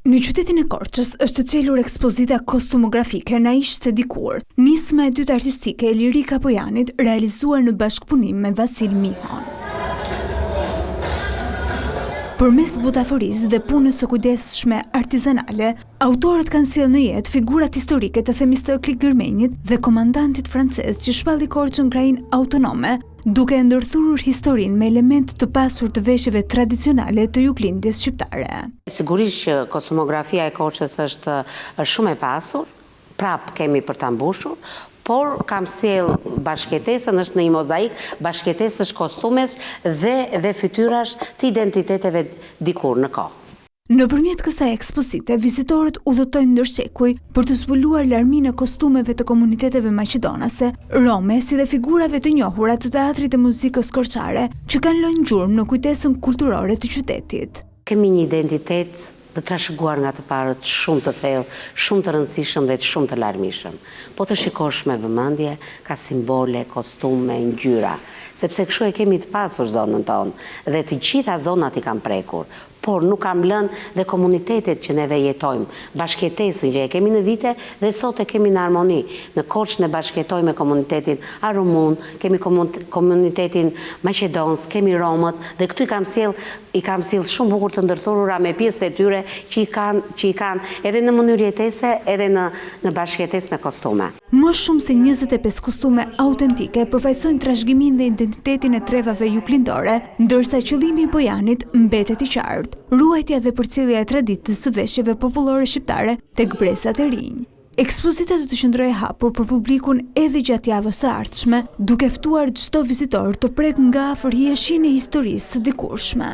Në qytetin e Korçës është çelur ekspozita kostumografike Na ishte dikur, nisma e dytë artistike e Lirika Pojanit, realizuar në bashkëpunim me Vasil Mihon. Përmes butaforisë dhe punës së kujdesshme artizanale, autorët kanë sjellë në jetë figurat historike të Themistoklit Gërmenjit dhe komandantit francez që shpalli Korçën krajinë autonome, duke ndërthurur historinë me element të pasur të veshjeve tradicionale të juglindjes shqiptare. Sigurisht që kostumografia e Korçës është shumë e pasur, prap kemi për ta mbushur, por kam sjell bashkëtesën, është në një mozaik, bashkëtesësh kostumesh dhe fytyrash të identiteteve dikur në kohë. Nëpërmjet kësaj ekspozite, vizitorët udhëtojnë ndërshekuj për të zbuluar larminë e kostumeve të komuniteteve maqedonase, rome, si dhe figurave të njohura të teatrit e muzikës korçare, që kanë lënë gjurmë në kujtesën kulturore të qytetit. Kemi një identitet të trashëguar nga të parët shumë të thellë, shumë të rëndësishëm dhe shumë të larmishëm. Po të shikosh me vëmendje, ka simbole, kostume, ngjyra, sepse kështu e kemi të pasur zonën tonë dhe të gjitha zonat i kanë prekur. Por nuk kam lënë dhe komunitetet që neve jetojmë, bashkëtesën që e kemi në vite dhe sot e kemi në harmoni. Në Korçë ne bashkëtojmë me komunitetin Arumun, kemi komunitetin Maqedonës, kemi Romët dhe këtu i kam sjell shumë bukur të ndërthurura me pjesët e tyre që i kanë edhe në mënyrë jetese, edhe në bashkëtesë me kostume. Më shumë se 25 kostume autentike përfaqësojnë trashëgiminë dhe identitetin e trevave juglindore, ndërsa qëllimi i Pojanit mbetet i qartë: ruajtja dhe përcjellja e traditës së veshjeve popullore shqiptare tek brezat e rinj. Ekspozita do të qëndrojë hapur për publikun edhe gjatë javës së ardhshme, duke ftuar çdo vizitor të prek nga afër hijeshinë e historisë së dikurshme.